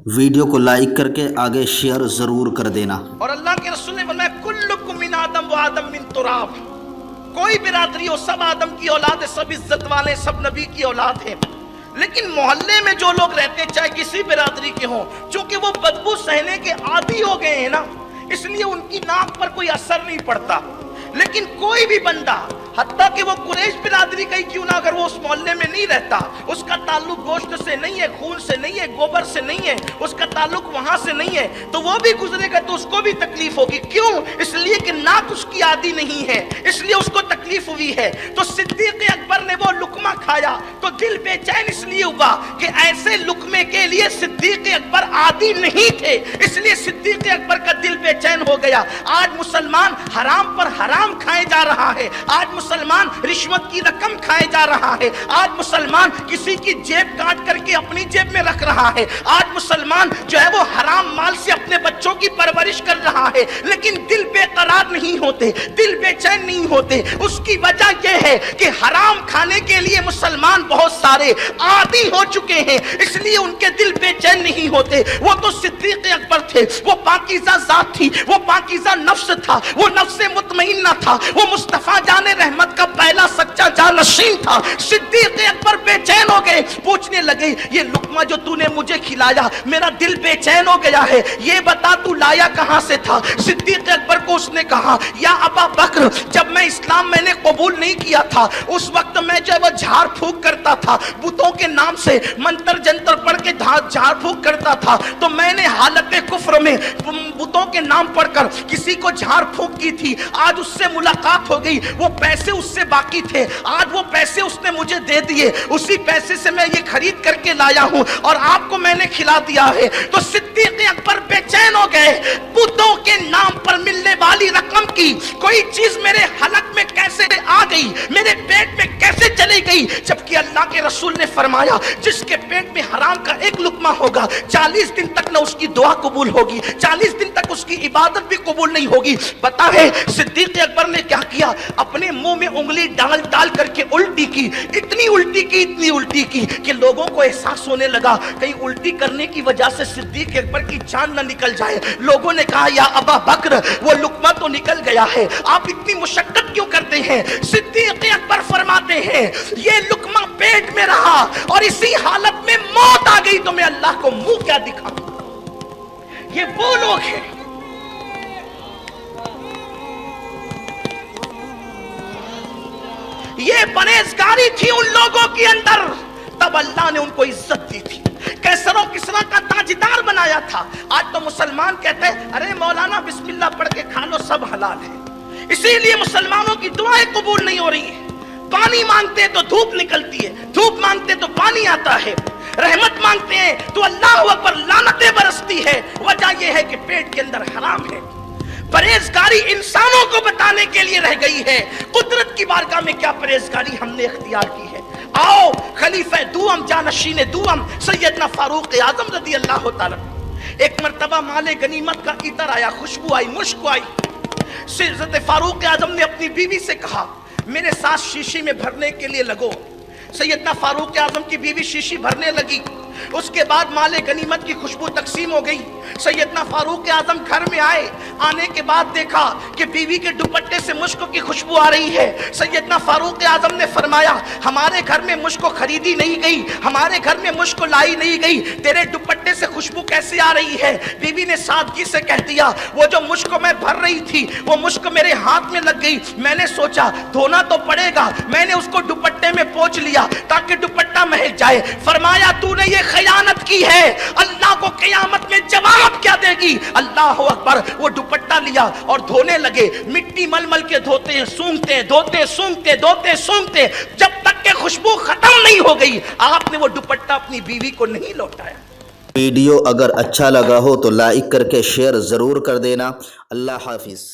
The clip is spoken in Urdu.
ویڈیو کو لائک کر کے آگے شیئر ضرور کر دینا۔ اور اللہ کے رسول نے فرمایا کلکم من آدم و آدم من تراب، کوئی برادری ہو سب آدم کی اولاد ہے، سب عزت والے، سب نبی کی اولاد ہیں، لیکن محلے میں جو لوگ رہتے ہیں چاہے کسی برادری کے ہوں، چونکہ وہ بدبو سہنے کے عادی ہو گئے ہیں نا، اس لیے ان کی ناک پر کوئی اثر نہیں پڑتا۔ لیکن کوئی بھی بندہ حتیٰ کہ وہ قریش برادری کا ہی کیوں نہ، اگر وہ اس محلے میں نہیں رہتا، اس کا تعلق گوشت سے نہیں ہے، خون سے نہیں ہے، گوبر سے نہیں ہے، اس کا تعلق وہاں سے نہیں ہے، تو وہ بھی گزرے گا تو اس کو بھی تکلیف ہوگی۔ کیوں؟ اس لیے کہ ناک اس کی عادی نہیں ہے، اس لیے اس کو تکلیف ہوئی ہے۔ تو صدیق اکبر نے وہ لقمہ کھایا تو دل بے چین اس لیے ہوا کہ ایسے لقمے کے لیے صدیق اکبر عادی نہیں تھے، اس لیے صدیق اکبر کا دل بے چین ہو گیا۔ آج مسلمان حرام پر حرام کھائے جا رہا ہے، آج مسلمان رشوت کی رقم کھائے جا رہا ہے، آج مسلمان کسی کی جیب کاٹ کر کے اپنی جیب میں رکھ رہا ہے، آج مسلمان جو ہے وہ حرام مال سے اپنے بچوں کی پرورش کر رہا ہے، لیکن دل بے قرار نہیں ہوتے، دل بے چین نہیں ہوتے۔ اس کی وجہ یہ ہے کہ حرام کھانے کے لیے مسلمان بہت سارے عادی ہو چکے ہیں، اس لیے ان کے دل بے چین نہیں ہوتے۔ وہ تو صدیق اکبر تھے، وہ پاکیزہ ذات تھی، وہ پاکیزہ نفس تھا، وہ نفس مطمئنہ تھا، وہ مصطفیٰ جان رحمت کا پہلا سچا جانشین تھا۔ صدیق اکبر بے چین ہو گئے، پوچھنے لگے یہ لقمہ جو تو نے مجھے کھلایا میرا دل بے چین ہو گیا ہے، یہ بتا تو لایا کہاں سے تھا؟ صدیق اکبر کو اس نے کہا یا ابا بکر، جب میں اسلام میں نے قبول نہیں کیا تھا اس وقت میں جو وہ جھاڑ پھونک کرتا تھا، بتوں کے نام سے منتر جنتر پڑھ کے جھاڑ پھونک کرتا تھا، تو میں نے حالت کفر میں بتوں کے نام پڑھ کر کسی کو جھاڑ پھونک کی تھی، آج اس سے ملاقات ہو گئی، وہ پیسے اس سے باقی تھے، آج وہ پیسے اس نے مجھے دے دیے، اسی پیسے سے میں یہ خرید کر کے لایا ہوں اور آپ کو میں نے کھلا دیا ہے۔ تو صدیق اکبر بے چین ہو گئے، بتوں کے نام پر ملنے والی رقم کی کوئی چیز میرے حلق میں کیسے آ گئی، میرے پیٹ میں کیسے چلی گئی، جبکہ اللہ کے رسول نے فرمایا جس کے پیٹ میں حرام کا ایک لقمہ ہوگا 40 دن تک نہ اس کی دعا قبول ہوگی، 40 دن تک اس کی عبادت بھی قبول نہیں ہوگی۔ پتا ہے صدیق اکبر نے کیا کیا؟ اپنے منہ میں انگلی ڈال ڈال کر کے الٹی کی، اتنی الٹی کی کہ لوگوں کو احساس ہونے لگا کہیں الٹی کرنے کی وجہ سے صدیق اکبر کی جان نہ نکل جائے۔ لوگوں نے کہا یا ابا بکر وہ لقمہ تو نکل گیا ہے، آپ اتنی مشقت کیوں کرتے ہیں؟ صدیق اکبر فرماتے ہیں یہ لقمہ پیٹ میں رہا اور اسی حالت میں موت آ گئی تو میں اللہ کو منہ کیا دکھاؤں؟ یہ وہ لوگ ہیں یہ پرہیزگاری تھی ان لوگوں کے اندر، تب اللہ نے ان کو عزت دی تھی، کیسر و کسرا کا تاجدار بنایا تھا۔ آج تو مسلمان کہتے ہیں ارے مولانا بسم اللہ پڑھ کے کھا لو سب حلال ہے، اسی لیے مسلمانوں کی دعائیں قبول نہیں ہو رہی ہیں۔ پانی مانگتے ہیں تو دھوپ نکلتی ہے، دھوپ مانگتے تو پانی آتا ہے، رحمت مانگتے ہیں تو اللہ اکبر لعنتیں برستی ہے۔ وجہ یہ ہے کہ پیٹ کے اندر حرام ہے۔ پرہیزگاری انسانوں کو بتانے کے لیے رہ گئی ہے، قدرت کی بارگاہ میں کیا پرہیزگاری ہم نے اختیار کی ہے؟ آؤ خلیفہ دوم جانشین دوم سیدنا فاروق اعظم رضی اللہ تعالیٰ، ایک مرتبہ مال غنیمت کا عطر آیا، خوشبو آئی، مشک آئی۔ حضرت فاروق اعظم نے اپنی بیوی سے کہا میرے ساتھ شیشی میں بھرنے کے لیے لگو۔ سیدنا فاروق اعظم کی بیوی شیشی بھرنے لگی، اس کے بعد مال غنیمت کی خوشبو تقسیم ہو گئی۔ سیدنا فاروق اعظم گھر میں آئے، آنے کے بعد دیکھا کہ بیوی کے دوپٹے سے مشک کی خوشبو آ رہی ہے۔ سیدنا فاروق اعظم نے فرمایا ہمارے گھر میں مشک خریدی نہیں گئی، ہمارے گھر میں مشک لائی نہیں گئی، تیرے دوپٹے سے خوشبو کیسے آ رہی ہے؟ بیوی نے سادگی سے کہہ دیا وہ جو مشک میں بھر رہی تھی وہ مشک میرے ہاتھ میں لگ گئی، میں نے سوچا دھونا تو پڑے گا، میں نے اس کو دوپٹے میں پوچھ لیا تاکہ دوپٹہ مہک جائے۔ فرمایا تو نے یہ خیانت کی ہے، اللہ کو قیامت میں جواب کیا دے گی؟ اللہ اکبر۔ وہ دوپٹہ لیا اور دھونے لگے، مٹی مل مل کے دھوتے ہیں، سونگتے ہیں، دھوتے سونگتے، دھوتے سونگتے، جب تک کہ خوشبو ختم نہیں ہو گئی آپ نے وہ دوپٹہ اپنی بیوی کو نہیں لوٹایا۔ ویڈیو اگر اچھا لگا ہو تو لائک کر کے شیئر ضرور کر دینا۔ اللہ حافظ۔